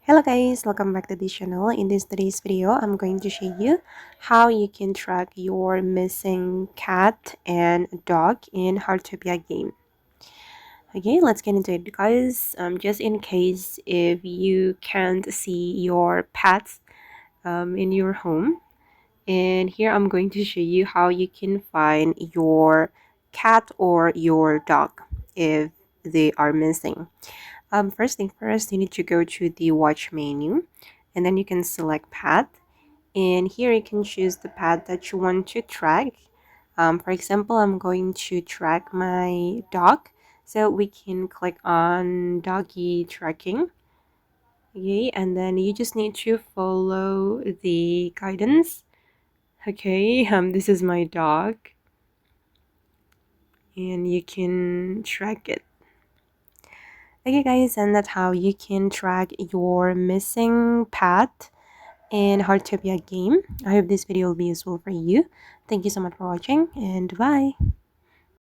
Hello guys, welcome back to this channel. In today's video, I'm going to show you how you can track your missing cat and dog in Heartopia game. Okay, let's get into it guys. Just in case if you can't see your pets in your home, and here I'm going to show you how you can find your cat or your dog if they are missing. First thing first, you need to go to the watch menu and then you can select pet. And here you can choose the pet that you want to track. For example, I'm going to track my dog. So we can click on doggy tracking. Okay, and then you just need to follow the guidance. Okay, this is my dog. And you can track it. Okay guys, and that's how you can track your missing pet in Heartopia game. I hope this video will be useful for you. Thank you so much for watching and bye.